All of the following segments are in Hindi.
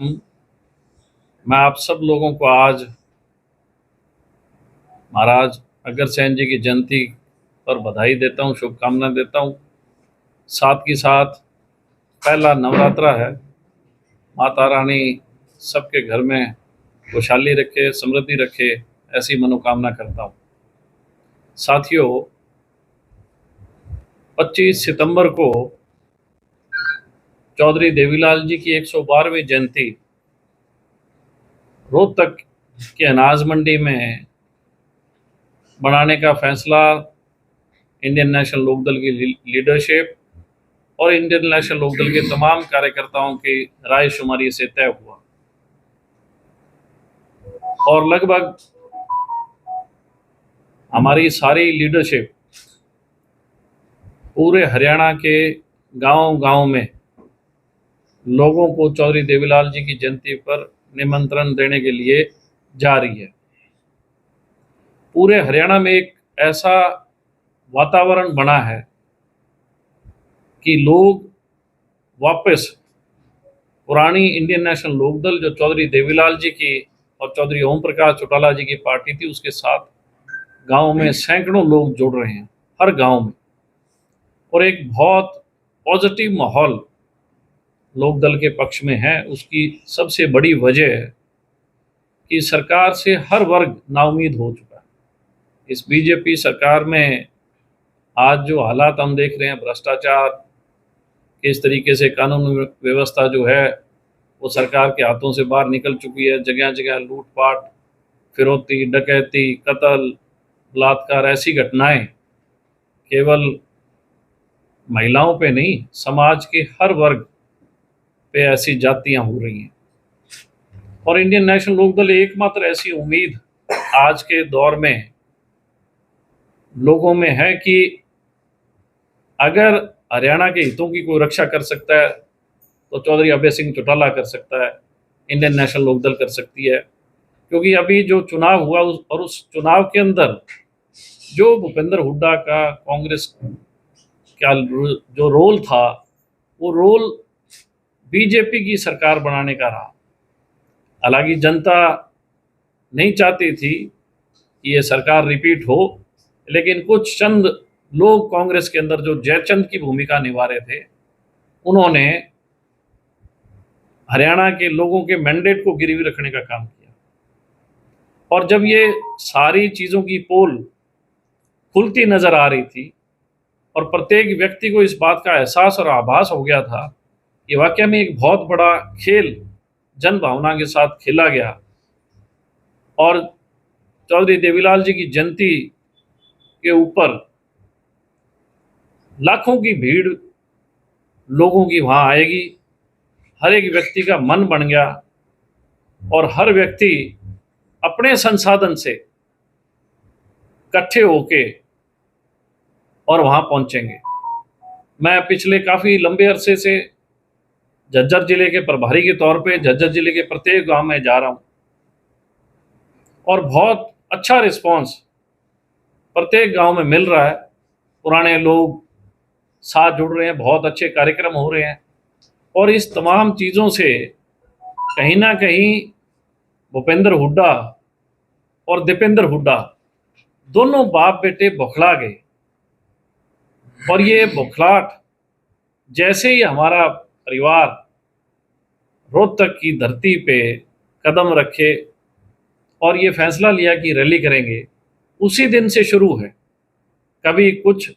मैं आप सब लोगों को आज महाराज अग्रसेन जी की जयंती पर बधाई देता हूँ, शुभकामना देता हूँ। साथ ही साथ पहला नवरात्रा है, माता रानी सबके घर में खुशहाली रखे, समृद्धि रखे, ऐसी मनोकामना करता हूँ। साथियों, 25 सितंबर को चौधरी देवीलाल जी की 112वीं जयंती रोहतक के अनाज मंडी में बनाने का फैसला इंडियन नेशनल लोकदल की लीडरशिप और इंडियन नेशनल लोकदल के तमाम कार्यकर्ताओं की रायशुमारी से तय हुआ और लगभग हमारी सारी लीडरशिप पूरे हरियाणा के गांव-गांव में लोगों को चौधरी देवीलाल जी की जयंती पर निमंत्रण देने के लिए जा रही है। पूरे हरियाणा में एक ऐसा वातावरण बना है कि लोग वापस पुरानी इंडियन नेशनल लोकदल जो चौधरी देवीलाल जी की और चौधरी ओम प्रकाश चौटाला जी की पार्टी थी, उसके साथ गांव में सैकड़ों लोग जुड़ रहे हैं, हर गांव में, और एक बहुत पॉजिटिव माहौल लोकदल के पक्ष में है। उसकी सबसे बड़ी वजह है कि सरकार से हर वर्ग नाउम्मीद हो चुका है। इस बीजेपी सरकार में आज जो हालात हम देख रहे हैं, भ्रष्टाचार, किस तरीके से कानून व्यवस्था जो है वो सरकार के हाथों से बाहर निकल चुकी है। जगह जगह लूटपाट, फिरौती, डकैती, कत्ल, बलात्कार, ऐसी घटनाएं केवल महिलाओं पे नहीं, समाज के हर वर्ग पे ऐसी जातियां हो रही हैं। और इंडियन नेशनल लोकदल एकमात्र ऐसी उम्मीद आज के दौर में लोगों में है कि अगर हरियाणा के हितों की कोई रक्षा कर सकता है तो चौधरी अभय सिंह चौटाला कर सकता है, इंडियन नेशनल लोकदल कर सकती है। क्योंकि अभी जो चुनाव हुआ और उस चुनाव के अंदर जो भूपेंद्र हुड्डा का कांग्रेस का जो रोल था, वो रोल बीजेपी की सरकार बनाने का रहा। हालांकि जनता नहीं चाहती थी कि ये सरकार रिपीट हो, लेकिन कुछ चंद लोग कांग्रेस के अंदर जो जयचंद की भूमिका निभा रहे थे, उन्होंने हरियाणा के लोगों के मैंडेट को गिरवी रखने का काम किया। और जब ये सारी चीज़ों की पोल खुलती नजर आ रही थी और प्रत्येक व्यक्ति को इस बात का एहसास और आभास हो गया था कि वाकई में एक बहुत बड़ा खेल जन भावना के साथ खेला गया और चौधरी देवीलाल जी की जयंती के ऊपर लाखों की भीड़ लोगों की वहाँ आएगी, हर एक व्यक्ति का मन बन गया और हर व्यक्ति अपने संसाधन से इकट्ठे होके और वहाँ पहुँचेंगे। मैं पिछले काफ़ी लंबे अरसे से झज्जर जिले के प्रभारी के तौर पे झज्जर जिले के प्रत्येक गांव में जा रहा हूँ और बहुत अच्छा रिस्पांस प्रत्येक गांव में मिल रहा है। पुराने लोग साथ जुड़ रहे हैं, बहुत अच्छे कार्यक्रम हो रहे हैं और इस तमाम चीज़ों से कहीं ना कहीं भूपेंद्र हुड्डा और दीपेंद्र हुड्डा दोनों बाप बेटे बौखला गए। और ये बौखलाहट जैसे ही हमारा परिवार रोहतक की धरती पे कदम रखे और ये फैसला लिया कि रैली करेंगे, उसी दिन से शुरू है। कभी कुछ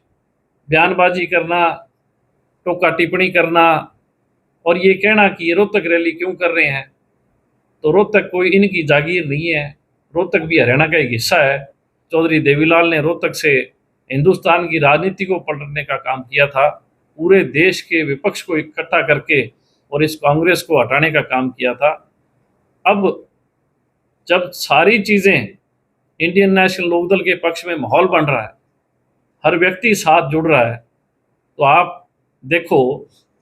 बयानबाजी करना, टोका टिप्पणी करना और ये कहना कि ये रोहतक रैली क्यों कर रहे हैं, तो रोहतक कोई इनकी जागीर नहीं है, रोहतक भी हरियाणा का एक हिस्सा है। चौधरी देवीलाल ने रोहतक से हिंदुस्तान की राजनीति को पलटने का काम किया था, पूरे देश के विपक्ष को इकट्ठा करके और इस कांग्रेस को हटाने का काम किया था। अब जब सारी चीज़ें इंडियन नेशनल लोकदल के पक्ष में माहौल बन रहा है, हर व्यक्ति साथ जुड़ रहा है, तो आप देखो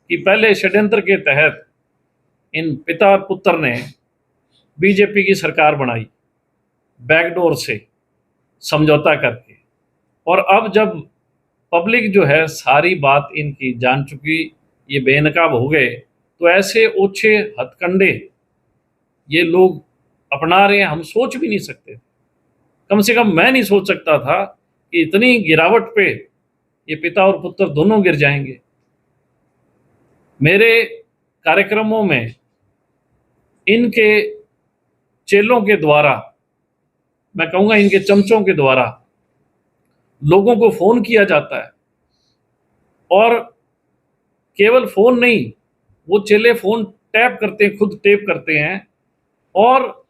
कि पहले षड्यंत्र के तहत इन पिता और पुत्र ने बीजेपी की सरकार बनाई बैकडोर से समझौता करके, और अब जब पब्लिक जो है सारी बात इनकी जान चुकी, ये बेनकाब हो गए, तो ऐसे ओछे हथकंडे ये लोग अपना रहे हैं, हम सोच भी नहीं सकते। कम से कम मैं नहीं सोच सकता था कि इतनी गिरावट पे ये पिता और पुत्र दोनों गिर जाएंगे। मेरे कार्यक्रमों में इनके चेलों के द्वारा, मैं कहूँगा इनके चमचों के द्वारा लोगों को फ़ोन किया जाता है, और केवल फ़ोन नहीं, वो चेले फ़ोन टैप करते हैं, खुद टैप करते हैं और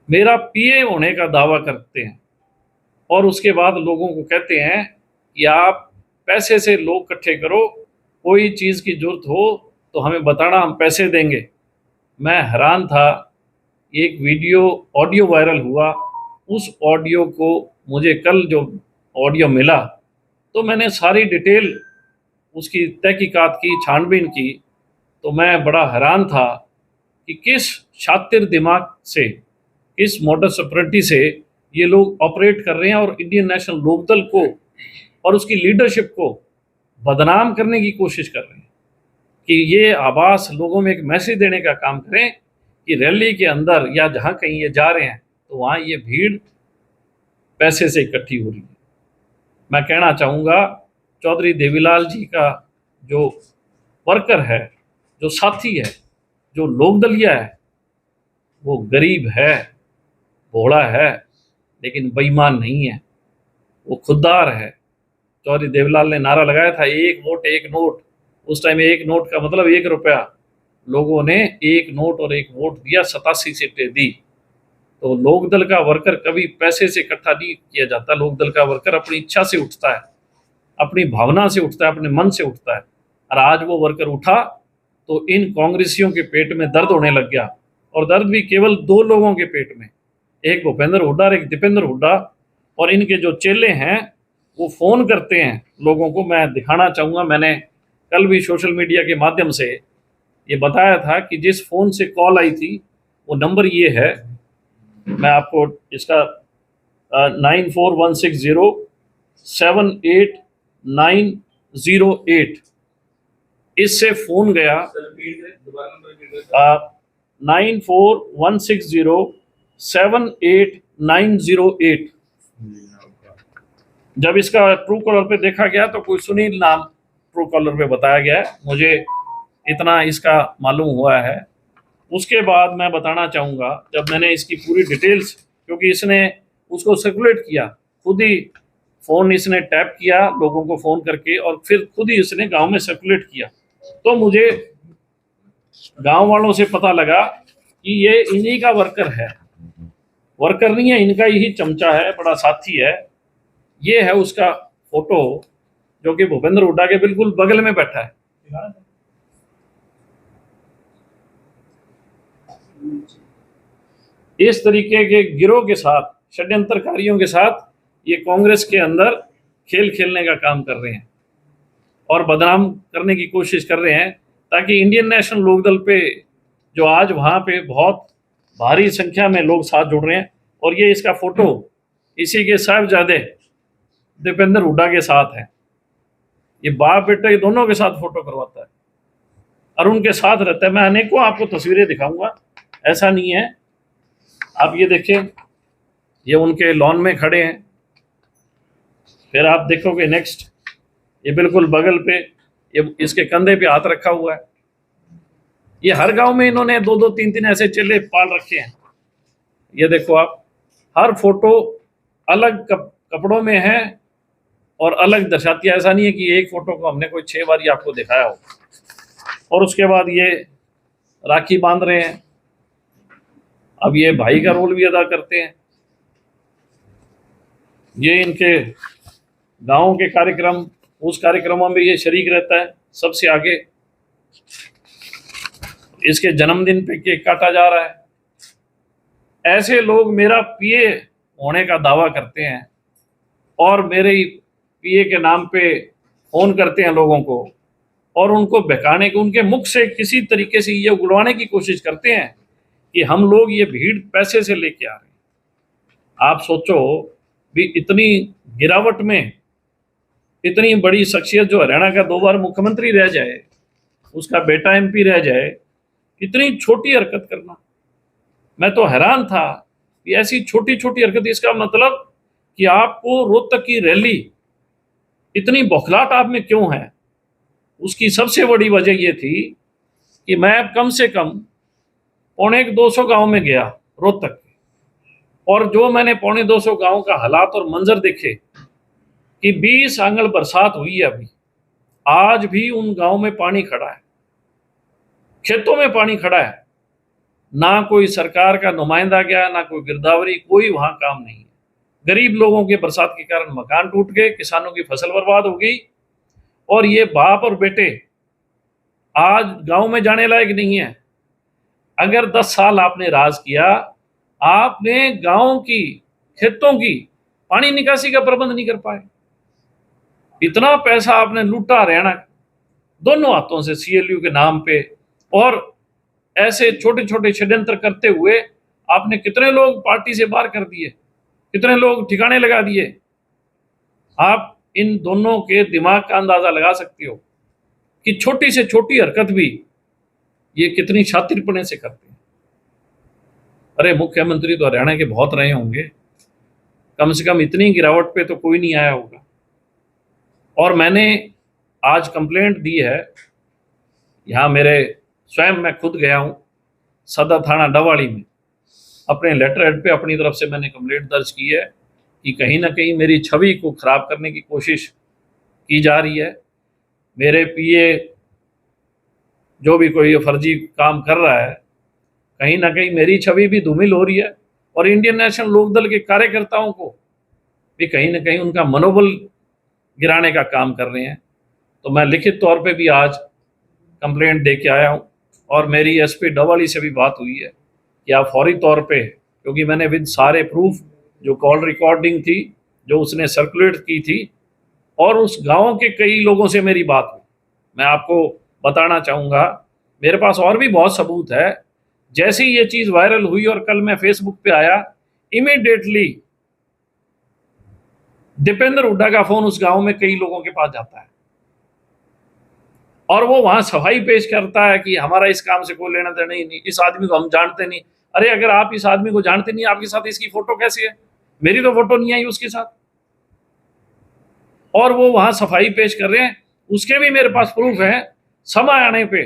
मेरा पीए होने का दावा करते हैं, और उसके बाद लोगों को कहते हैं कि आप पैसे से लोग इकट्ठे करो, कोई चीज़ की ज़रूरत हो तो हमें बताना, हम पैसे देंगे। मैं हैरान था, एक ऑडियो वायरल हुआ, उस ऑडियो को मुझे कल जो ऑडियो मिला तो मैंने सारी डिटेल उसकी तहकीकात की, छानबीन की, तो मैं बड़ा हैरान था कि किस शातिर दिमाग से, किस मोडस ऑपरेंडी से ये लोग ऑपरेट कर रहे हैं और इंडियन नेशनल लोकदल को और उसकी लीडरशिप को बदनाम करने की कोशिश कर रहे हैं कि ये आवाज़ लोगों में एक मैसेज देने का काम करें कि रैली के अंदर या जहाँ कहीं ये जा रहे हैं तो वहाँ ये भीड़ पैसे से इकट्ठी हो रही है। मैं कहना चाहूँगा, चौधरी देवीलाल जी का जो वर्कर है, जो साथी है, जो लोकदलिया है, वो गरीब है, भोला है, लेकिन बेईमान नहीं है, वो खुददार है। चौधरी देवीलाल ने नारा लगाया था, एक वोट एक नोट। उस टाइम एक नोट का मतलब 1 रुपया। लोगों ने एक नोट और एक वोट दिया, 87 सीटें दी। तो लोकदल का वर्कर कभी पैसे से इकट्ठा नहीं किया जाता। लोकदल का वर्कर अपनी इच्छा से उठता है, अपनी भावना से उठता है, अपने मन से उठता है। और आज वो वर्कर उठा तो इन कांग्रेसियों के पेट में दर्द होने लग गया, और दर्द भी केवल 2 लोगों के पेट में, एक भूपेंद्र हुड्डा और एक दीपेंद्र हुड्डा। और इनके जो चेले हैं वो फ़ोन करते हैं लोगों को। मैं दिखाना चाहूँगा, मैंने कल भी सोशल मीडिया के माध्यम से ये बताया था कि जिस फ़ोन से कॉल आई थी वो नंबर ये है, मैं आपको इसका 9416078908 इससे फ़ोन गया। 9416078908। जब इसका ट्रू कॉलर पे देखा गया तो कोई सुनील नाम ट्रू कॉलर पे बताया गया है, मुझे इतना इसका मालूम हुआ है। उसके बाद मैं बताना चाहूँगा, जब मैंने इसकी पूरी डिटेल्स, क्योंकि इसने उसको सर्कुलेट किया, खुद ही फ़ोन इसने टैप किया लोगों को फ़ोन करके, और फिर खुद ही इसने गांव में सर्कुलेट किया, तो मुझे गांव वालों से पता लगा कि ये इन्हीं का वर्कर है, वर्कर नहीं है, इनका ही चमचा है, बड़ा साथी है। ये है उसका फोटो, जो कि भूपेंद्र हुड्डा के बिल्कुल बगल में बैठा है। इस तरीके के गिरोह के साथ, षड्यंत्रकारियों के साथ ये कांग्रेस के अंदर खेल खेलने का काम कर रहे हैं और बदनाम करने की कोशिश कर रहे हैं, ताकि इंडियन नेशनल लोकदल पे, जो आज वहाँ पे बहुत भारी संख्या में लोग साथ जुड़ रहे हैं, और ये इसका फोटो इसी के साहिबजादे दीपेंद्र हुड्डा के साथ है। ये बाप बेटे दोनों के साथ फोटो करवाता है और उनके साथ रहता है। मैं अनेकों आपको तस्वीरें दिखाऊंगा, ऐसा नहीं है। आप ये देखिए, ये उनके लॉन में खड़े हैं। फिर आप देखोगे नेक्स्ट, ये बिल्कुल बगल पे, ये इसके कंधे पे हाथ रखा हुआ है। ये हर गांव में इन्होंने 2-2, 3-3 ऐसे चेले पाल रखे हैं। ये देखो आप, हर फोटो अलग कपड़ों में है और अलग दर्शाती है। ऐसा नहीं है कि एक फोटो को हमने कोई 6 बार ही आपको दिखाया हो। और उसके बाद ये राखी बांध रहे हैं। अब ये भाई का रोल भी अदा करते हैं। ये इनके गांव के कार्यक्रम, उस कार्यक्रमों में ये शरीक रहता है सबसे आगे। इसके जन्मदिन पे केक काटा जा रहा है। ऐसे लोग मेरा पीए होने का दावा करते हैं और मेरे पीए के नाम पे फोन करते हैं लोगों को और उनको बहकाने के, उनके मुख से किसी तरीके से ये उगलवाने की कोशिश करते हैं कि हम लोग ये भीड़ पैसे से लेके आ रहे हैं। आप सोचो भी, इतनी गिरावट में इतनी बड़ी शख्सियत जो हरियाणा का 2 बार मुख्यमंत्री रह जाए, उसका बेटा एमपी रह जाए, इतनी छोटी हरकत करना। मैं तो हैरान था कि ऐसी छोटी छोटी हरकत, इसका मतलब कि आपको रोहतक की रैली इतनी बौखलाहट आप में क्यों है। उसकी सबसे बड़ी वजह यह थी कि मैं कम से कम 250 गांव में गया रोहतक, और जो मैंने 250 गांव का हालात और मंजर देखे कि 20 आंगल बरसात हुई है, अभी आज भी उन गांव में पानी खड़ा है, खेतों में पानी खड़ा है, ना कोई सरकार का नुमाइंदा गया, ना कोई गिरदावरी, कोई वहां काम नहीं है। गरीब लोगों के बरसात के कारण मकान टूट गए, किसानों की फसल बर्बाद हो गई, और ये बाप और बेटे आज गांव में जाने लायक नहीं है। अगर 10 साल आपने राज किया, आपने गांव की, खेतों की पानी निकासी का प्रबंध नहीं कर पाए। इतना पैसा आपने लूटा हरियाणा दोनों हाथों से सीएलयू के नाम पे, और ऐसे छोटे छोटे षड्यंत्र करते हुए आपने कितने लोग पार्टी से बाहर कर दिए, कितने लोग ठिकाने लगा दिए। आप इन दोनों के दिमाग का अंदाजा लगा सकते हो कि छोटी से छोटी हरकत भी ये कितनी शातिरपने से करते हैं। अरे मुख्यमंत्री तो हरियाणा के बहुत रहे होंगे, कम से कम इतनी गिरावट पे तो कोई नहीं आया होगा। और मैंने आज कंप्लेंट दी है, यहाँ मेरे स्वयं मैं खुद गया हूँ सदर थाना डवाड़ी में, अपने लेटर हेड पे अपनी तरफ से मैंने कंप्लेंट दर्ज की है कि कहीं ना कहीं मेरी छवि को खराब करने की कोशिश की जा रही है। मेरे पीए जो भी कोई फर्जी काम कर रहा है, कहीं ना कहीं मेरी छवि भी धूमिल हो रही है, और इंडियन नेशनल लोकदल के कार्यकर्ताओं को भी कहीं ना कहीं उनका मनोबल गिराने का काम कर रहे हैं। तो मैं लिखित तौर पे भी आज कंप्लेंट दे के आया हूँ, और मेरी एसपी डवाली से भी बात हुई है कि आप फौरी तौर पे, क्योंकि मैंने विद सारे प्रूफ, जो कॉल रिकॉर्डिंग थी जो उसने सर्कुलेट की थी, और उस गांव के कई लोगों से मेरी बात हुई, मैं आपको बताना चाहूँगा, मेरे पास और भी बहुत सबूत है। जैसे ही ये चीज़ वायरल हुई और कल मैं फेसबुक पे आया, इमीडिएटली दीपेंद्र हुड्डा का फोन उस गांव में कई लोगों के पास जाता है, और वो वहां सफाई पेश करता है कि हमारा इस काम से कोई लेना देना ही नहीं, इस आदमी को हम जानते नहीं। अरे अगर आप इस आदमी को जानते नहीं, आपके साथ इसकी फोटो कैसी है? मेरी तो फोटो नहीं आई उसके साथ, और वो वहां सफाई पेश कर रहे हैं, उसके भी मेरे पास प्रूफ है। समय आने पे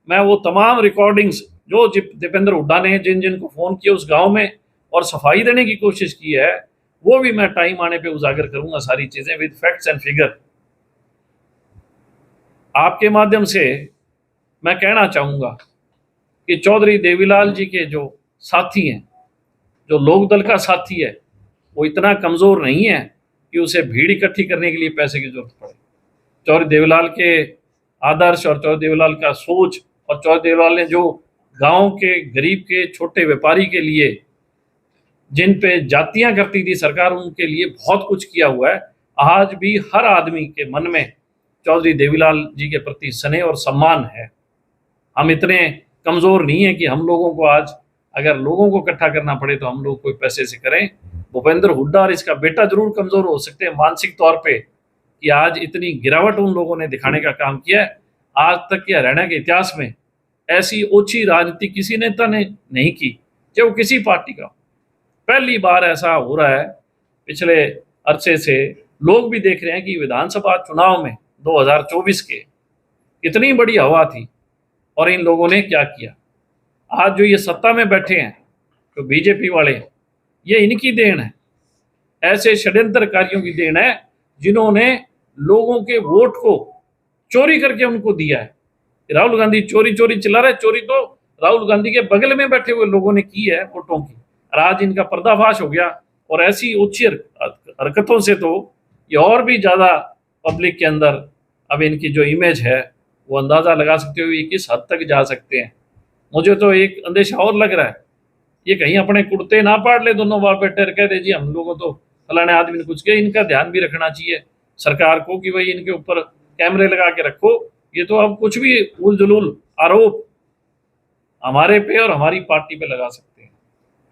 मैं वो तमाम रिकॉर्डिंग्स जो दीपेंद्र हुड्डा ने जिन जिन को फोन किया उस गांव में और सफाई देने की कोशिश की है, वो भी मैं टाइम आने पे उजागर करूंगा, सारी चीजें विद फैक्ट्स एंड फिगर। आपके माध्यम से मैं कहना चाहूंगा कि चौधरी देवीलाल जी के जो साथी हैं, जो लोकदल का साथी है, वो इतना कमजोर नहीं है कि उसे भीड़ इकट्ठी करने के लिए पैसे की जरूरत पड़े। चौधरी देवीलाल के आदर्श और चौधरी देवीलाल का सोच, और चौधरी देवीलाल ने जो गांव के गरीब के छोटे व्यापारी के लिए जिन पे जातियां करती थी सरकार, उनके लिए बहुत कुछ किया हुआ है। आज भी हर आदमी के मन में चौधरी देवीलाल जी के प्रति स्नेह और सम्मान है। हम इतने कमजोर नहीं है कि हम लोगों को आज अगर लोगों को इकट्ठा करना पड़े तो हम लोग कोई पैसे से करें। भूपेंद्र हुड्डा और इसका बेटा जरूर कमजोर हो सकते हैं मानसिक तौर पे, कि आज इतनी गिरावट उन लोगों ने दिखाने का काम किया है। आज तक के हरियाणा के इतिहास में ऐसी ओछी राजनीति किसी नेता ने नहीं की, चाहे वो किसी पार्टी का। पहली बार ऐसा हो रहा है पिछले अरसे से। लोग भी देख रहे हैं कि विधानसभा चुनाव में 2024 के इतनी बड़ी हवा थी, और इन लोगों ने क्या किया। आज जो ये सत्ता में बैठे हैं, जो बीजेपी वाले, ये इनकी देन है, ऐसे षड्यंत्रकारियों की देन है जिन्होंने लोगों के वोट को चोरी करके उनको दिया है। राहुल गांधी चोरी चोरी चिल्ला रहे, चोरी तो राहुल गांधी के बगल में बैठे हुए लोगों ने की है वोटों की, और आज इनका पर्दाफाश हो गया। और ऐसी उच्च हरकतों से तो ये और भी ज्यादा पब्लिक के अंदर अब इनकी जो इमेज है वो अंदाजा लगा सकते हो ये किस हद तक जा सकते हैं। मुझे तो एक अंदेशा और लग रहा है, ये कहीं अपने कुर्ते ना पाड़ ले दोनों बाप बेटे, कह दे जी हम लोगों तो फलाने आदमी ने कुछ किया। इनका ध्यान भी रखना चाहिए सरकार को कि भाई इनके ऊपर कैमरे लगा के रखो। ये तो अब कुछ भी उल जुलूल आरोप हमारे पे और हमारी पार्टी पे लगा सकते हैं,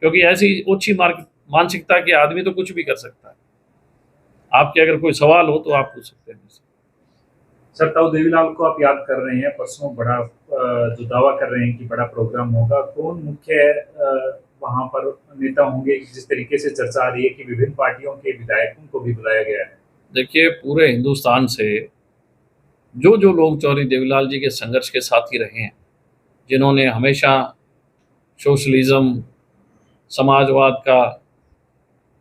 क्योंकि ऐसी ओछी मानसिकता के आदमी तो कुछ भी कर सकता है। आपके अगर कोई सवाल हो तो आप पूछ सकते हैं। सर, ताऊ देवीलाल को आप याद कर रहे हैं, परसों बड़ा जो दावा कर रहे हैं कि बड़ा प्रोग्राम होगा, कौन मुख्य वहां पर नेता होंगे, जिस तरीके से चर्चा आ रही है कि विभिन्न पार्टियों के विधायकों को भी बुलाया गया है? देखिए, पूरे हिंदुस्तान से जो जो लोग चौधरी देवीलाल जी के संघर्ष के साथी रहे हैं, जिन्होंने हमेशा सोशलिज्म, समाजवाद का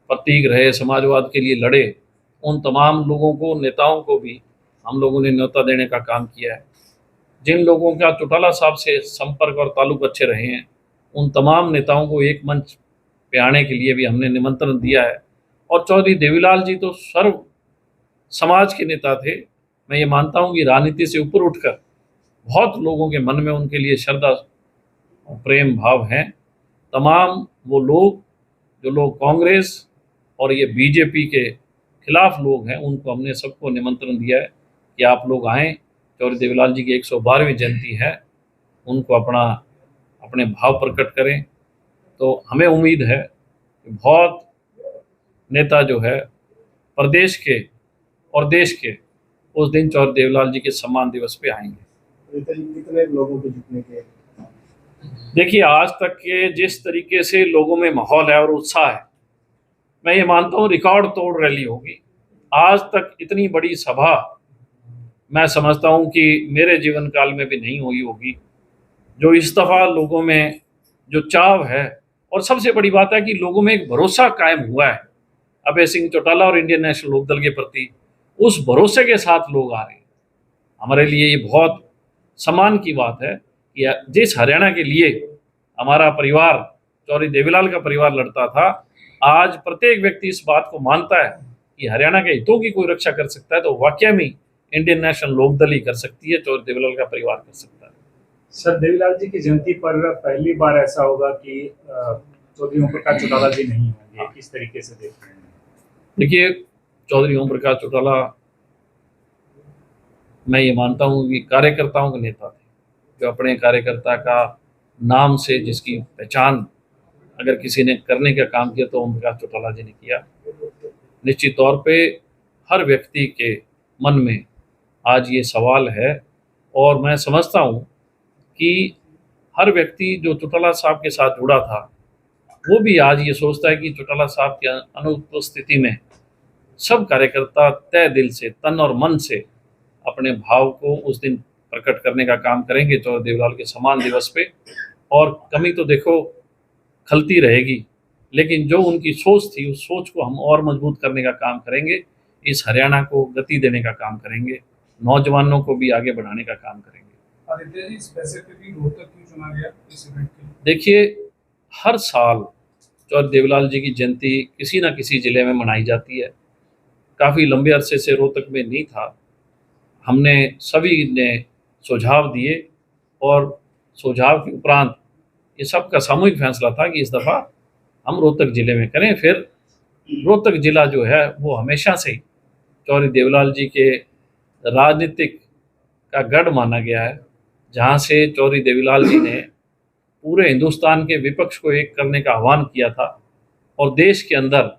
प्रतीक रहे, समाजवाद के लिए लड़े, उन तमाम लोगों को, नेताओं को भी हम लोगों ने न्योता देने का काम किया है। जिन लोगों का चौटाला साहब से संपर्क और ताल्लुक अच्छे रहे हैं, उन तमाम नेताओं को एक मंच पे आने के लिए भी हमने निमंत्रण दिया है। और चौधरी देवीलाल जी तो सर्व समाज के नेता थे। मैं ये मानता हूँ कि राजनीति से ऊपर उठकर बहुत लोगों के मन में उनके लिए श्रद्धा और प्रेम भाव हैं। तमाम वो लोग जो लोग कांग्रेस और ये बीजेपी के खिलाफ लोग हैं, उनको हमने सबको निमंत्रण दिया है कि आप लोग आएँ। चौधरी देवीलाल जी की 112वीं जयंती है, उनको अपने भाव प्रकट करें। तो हमें उम्मीद है कि बहुत नेता जो है प्रदेश के और देश के उस दिन चौधरी देवीलाल जी के सम्मान दिवस पे आएंगे। कितने लोगों के जितने के? देखिए, आज तक के जिस तरीके से लोगों में माहौल है और उत्साह है, मैं ये मानता हूँ रिकॉर्ड तोड़ रैली होगी। आज तक इतनी बड़ी सभा मैं समझता हूँ कि मेरे जीवन काल में भी नहीं हुई होगी। जो इस दफ़ा लोगों में जो चाव है, और सबसे बड़ी बात है कि लोगों में एक भरोसा कायम हुआ है अभय सिंह चौटाला और इंडियन नेशनल लोकदल के प्रति, उस भरोसे के साथ लोग आ रहे हैं। हमारे लिए ये बहुत सम्मान की बात है कि जिस हरियाणा के लिए हमारा परिवार, चौधरी देवीलाल का परिवार लड़ता था, आज प्रत्येक व्यक्ति इस बात को मानता है कि हरियाणा के हितों की कोई रक्षा कर सकता है तो वाकई में इंडियन नेशनल लोकदल ही कर सकती है, चौधरी देवीलाल का परिवार कर सकता है। सर, देवीलाल जी की जयंती पर पहली बार ऐसा होगा कि चौधरी ओम प्रकाश चौटाला जी नहीं होंगे, किस तरीके से देख रहे हैं? देखिए, चौधरी ओम प्रकाश चौटाला, मैं ये मानता हूँ कि कार्यकर्ताओं के नेता थे, जो अपने कार्यकर्ता का नाम से जिसकी पहचान अगर किसी ने करने का काम किया तो ओम प्रकाश चौटाला जी ने किया। निश्चित तौर पे हर व्यक्ति के मन में आज ये सवाल है, और मैं समझता हूँ कि हर व्यक्ति जो चौटाला साहब के साथ जुड़ा था, वो भी आज ये सोचता है कि चौटाला साहब की अनुपस्थिति में सब कार्यकर्ता तय दिल से, तन और मन से अपने भाव को उस दिन प्रकट करने का काम करेंगे चौधरी देवीलाल के सम्मान दिवस पे। और कमी तो देखो खलती रहेगी, लेकिन जो उनकी सोच थी, उस सोच को हम और मजबूत करने का काम करेंगे। इस हरियाणा को गति देने का काम करेंगे, नौजवानों को भी आगे बढ़ाने का काम करेंगे। आदित्य जी, स्पेसिफिकली रोहतक क्यों चुना गया इस इवेंट के लिए? देखिए, हर साल चौधरी देवीलाल जी की जयंती किसी न किसी ज़िले में मनाई जाती है। काफ़ी लंबे अरसे से रोहतक में नहीं था। हमने सभी ने सुझाव दिए और सुझाव के उपरांत ये सबका सामूहिक फैसला था कि इस दफ़ा हम रोहतक ज़िले में करें। फिर रोहतक ज़िला जो है वो हमेशा से ही चौधरी देवीलाल जी के राजनीतिक का गढ़ माना गया है, जहाँ से चौधरी देवीलाल जी ने पूरे हिंदुस्तान के विपक्ष को एक करने का आह्वान किया था और देश के अंदर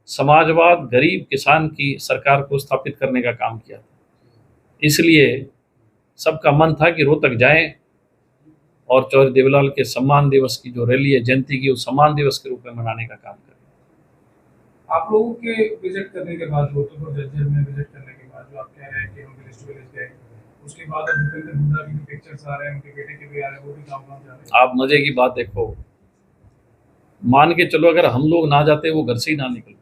समाजवाद, गरीब किसान की सरकार को स्थापित करने का काम किया था। इसलिए सबका मन था कि रोहतक जाएं और चौधरी देवीलाल के सम्मान दिवस की जो रैली है जयंती की, उस सम्मान दिवस के रूप में मनाने का काम करें। आप लोगों के विजिट करने के बाद, रोहतक और झज्जर में विजिट करने के बाद, जो आप कह रहे हैं कि हम विलेज टू विलेज गए, उसके बाद अब भूपेंद्र हुड्डा की पिक्चर्स आ रहे हैं, उनके बेटे के भी आ रहे हैं, वो भी गाँव-गाँव जा रहे हैं। आप मजे की बात देखो, मान के चलो अगर हम लोग ना जाते, वो घर से ही ना निकलते।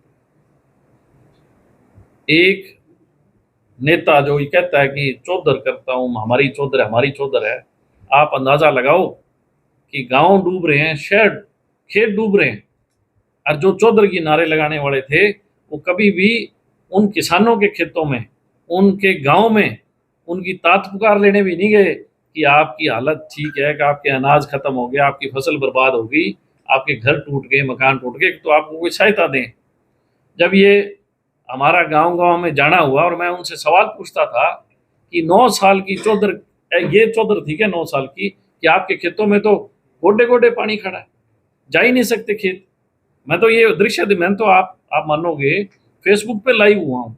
एक नेता जो ये कहता है कि चौधर करता हूँ, हमारी चौधर है, हमारी चौधर है, आप अंदाज़ा लगाओ कि गांव डूब रहे हैं, शहर, खेत डूब रहे हैं, और जो चौधर की नारे लगाने वाले थे वो कभी भी उन किसानों के खेतों में, उनके गांव में उनकी तात पुकार लेने भी नहीं गए कि आपकी हालत ठीक है, कि आपके अनाज खत्म हो गया, आपकी फसल बर्बाद हो गई, आपके घर टूट गए, मकान टूट गए, तो आपको कोई सहायता दें। जब ये हमारा गांव-गांव में जाना हुआ और मैं उनसे सवाल पूछता था कि 9 साल की चौधर, ये चौधर थी क्या 9 साल की, कि आपके खेतों में तो गोडे-गोडे पानी खड़ा है, जा ही नहीं सकते खेत। मैं तो ये दृश्य, मैं तो आप मानोगे फेसबुक पे लाइव हुआ हूँ,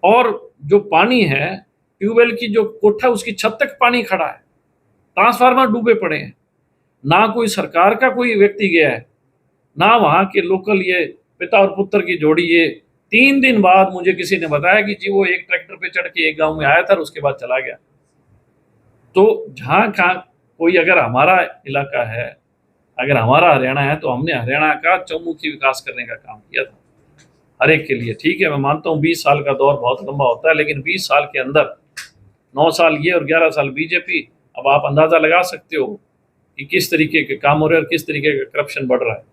और जो पानी है ट्यूबवेल की जो कोठा उसकी छत तक पानी खड़ा है, ट्रांसफार्मर डूबे पड़े हैं। ना कोई सरकार का कोई व्यक्ति गया है, ना वहाँ के लोकल ये पिता और पुत्र की जोड़ी। ये 3 दिन बाद मुझे किसी ने बताया कि जी वो एक ट्रैक्टर पे चढ़ के एक गांव में आया था और उसके बाद चला गया। तो जहाँ का कोई अगर हमारा इलाका है, अगर हमारा हरियाणा है, तो हमने हरियाणा का चौमुखी विकास करने का काम किया था हर एक के लिए। ठीक है, मैं मानता हूँ 20 साल का दौर बहुत लंबा होता है, लेकिन 20 साल के अंदर 9 साल ये और 11 साल बीजेपी, अब आप अंदाज़ा लगा सकते हो कि किस तरीके के काम हो रहे हैं और किस तरीके का करप्शन बढ़ रहा है।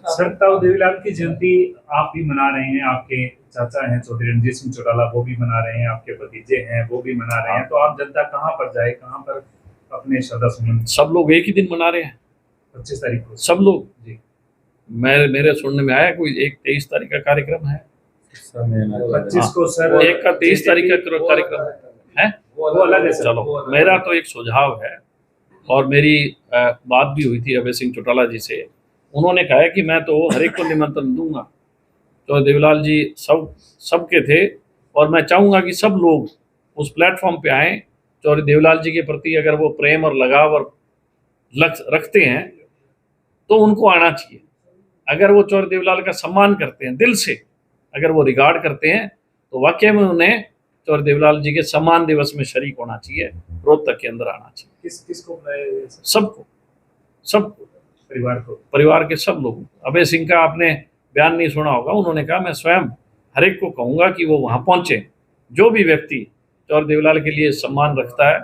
सर, ताऊ देवीलाल की जयंती आप भी मना रहे हैं, आपके चाचा हैं चौधरी रणजीत सिंह चौटाला वो भी मना रहे हैं, आपके भतीजे हैं वो भी मना रहे हैं, तो आप जनता कहाँ पर जाए, कहाँ पर अपने श्रद्धा सुमन? सब लोग एक ही दिन मना रहे हैं, 25 तारीख को सब लोग जी। मेरे सुनने में आया कोई एक 23 तारीख का कार्यक्रम है, 25 को सर, एक का 23 तारीख का कार्यक्रम है, वो अलग है सर। चलो मेरा तो एक सुझाव है, और मेरी बात भी हुई थी अभय सिंह चौटाला जी से। उन्होंने कहा है कि मैं तो हर एक को निमंत्रण दूंगा। तो देवीलाल जी सबके थे, और मैं चाहूँगा कि सब लोग उस प्लेटफॉर्म पे आएँ। चौधरी देवीलाल जी के प्रति अगर वो प्रेम और लगाव और रखते हैं तो उनको आना चाहिए। अगर वो चौधरी देवीलाल का सम्मान करते हैं दिल से, अगर वो रिगार्ड करते हैं, तो वाकई में उन्हें चौधरी देवीलाल जी के सम्मान दिवस में शरीक होना चाहिए, रोहतक के अंदर आना चाहिए। किसको बुलाया? सबको परिवार के सब लोगों को। अभय सिंह का आपने बयान नहीं सुना होगा, उन्होंने कहा मैं स्वयं हर एक को कहूँगा कि वो वहाँ पहुँचे। जो भी व्यक्ति चौधरी देवीलाल के लिए सम्मान रखता है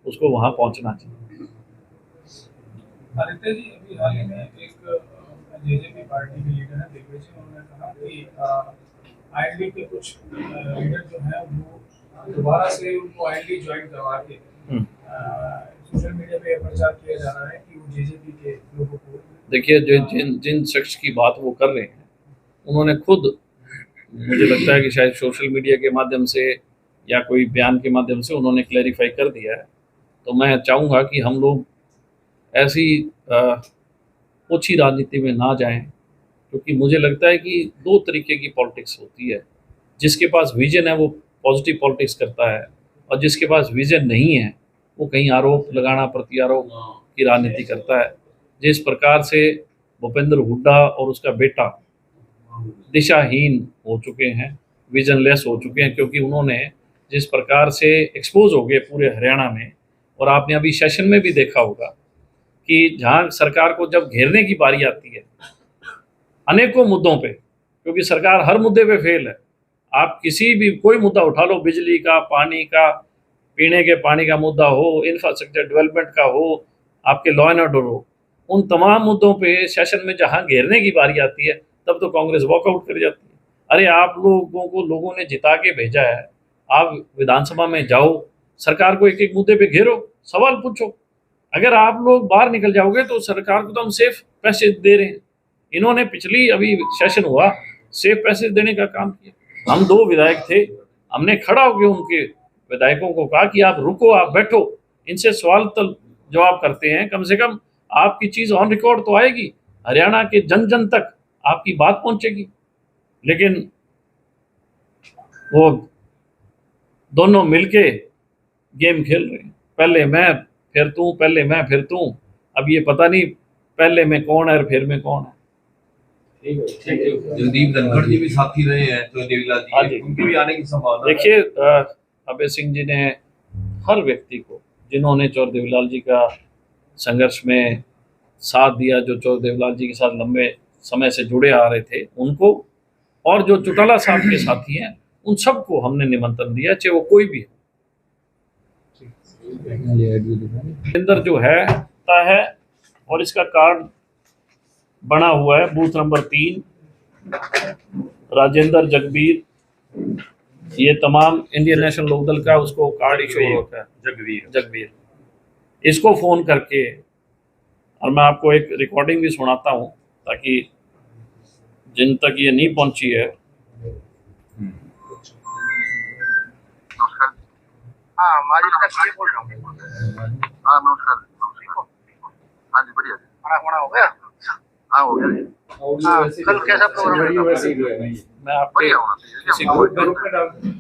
उसको वहाँ पहुँचना चाहिए। आदित्य जी, अभी हाल ही में एक जेजेपी पार्टी के लीडर है दिग्विजय जी, उन्होंने कहा कि आईएनडी के कुछ लीडर जो है वो दोबारा से उनको आईएनडी ज्वाइन करवा के सोशल मीडिया पे प्रचार किया जा रहा है कि वो जेजेपी के लोगों को। देखिए, जो जिन शख्स की बात वो कर रहे हैं, उन्होंने खुद, मुझे लगता है कि शायद सोशल मीडिया के माध्यम से या कोई बयान के माध्यम से उन्होंने क्लैरिफाई कर दिया है। तो मैं चाहूँगा कि हम लोग ऐसी ओछी राजनीति में ना जाएं, क्योंकि मुझे लगता है कि 2 तरीके की पॉलिटिक्स होती है। जिसके पास विजन है वो पॉजिटिव पॉलिटिक्स करता है, और जिसके पास विजन नहीं है वो कहीं आरोप लगाना, प्रति आरोप की राजनीति करता है। जिस प्रकार से भूपेंद्र हुड्डा और उसका बेटा दिशाहीन हो चुके हैं, विजनलेस हो चुके हैं, क्योंकि उन्होंने जिस प्रकार से एक्सपोज हो गए पूरे हरियाणा में। और आपने अभी सेशन में भी देखा होगा कि जहाँ सरकार को जब घेरने की बारी आती है अनेकों मुद्दों पे, क्योंकि सरकार हर मुद्दे पे फेल है। आप किसी भी कोई मुद्दा उठा लो, बिजली का, पानी का, पीने के पानी का मुद्दा हो, इंफ्रास्ट्रक्चर डेवलपमेंट का हो, आपके लॉ एंड ऑर्डर हो, उन तमाम मुद्दों पे सेशन में जहाँ घेरने की बारी आती है तब तो कांग्रेस वॉकआउट कर जाती है। अरे आप लोगों को लोगों ने जिता के भेजा है, आप विधानसभा में जाओ, सरकार को एक एक मुद्दे पे घेरो, सवाल पूछो। अगर आप लोग बाहर निकल जाओगे तो सरकार को तो हम सेफ पैसे दे रहे हैं। इन्होंने पिछली अभी सेशन हुआ, सेफ पैसे देने का काम किया। हम 2 विधायक थे, हमने खड़ा होकर उनके विधायकों को कहा कि आप रुको, आप बैठो, इनसे सवाल जवाब करते हैं, कम से कम आपकी चीज़ ऑन रिकॉर्ड तो आएगी, हरियाणा के जन जन तक आपकी बात पहुंचेगी। लेकिन वो दोनों मिलके गेम खेल रहे हैं, पहले मैं फिर तू, पहले मैं फिर तू। अब ये पता नहीं पहले में कौन है और फिर में कौन है। जगदीप धनखड़ जी भी साथी रहे हैं तो देवीलाल जी, उनके भी आने की संभावना। देखिए, अभय सिंह जी ने हर व्यक्ति को, जिन्होंने चौधरी देवीलाल जी का संघर्ष में साथ दिया, जो चौधरी देवीलाल जी के साथ लंबे समय से जुड़े आ रहे थे, उनको, और जो चौटाला साहब के साथी हैं, उन सबको हमने निमंत्रण दिया, चाहे वो कोई भी हो। अंदर जो है और इसका कार्ड बना हुआ है, बूथ नंबर 3, राजेंद्र जगबीर, ये तमाम इंडियन नेशनल लोकदल का उसको कार्ड इशू होता है, जगबीर। इसको फ़ोन करके, और मैं आपको एक रिकॉर्डिंग भी सुनाता हूँ ताकि जिन तक ये नहीं पहुंची है। हाँ, ये बोल रहा हूँ। हाँ, नमस्कार। हाँ जी, बढ़िया। खाना हो गया? हाँ, हो गया। कल कैसा प्रोग्राम है? मैं आपके किसी ग्रुप में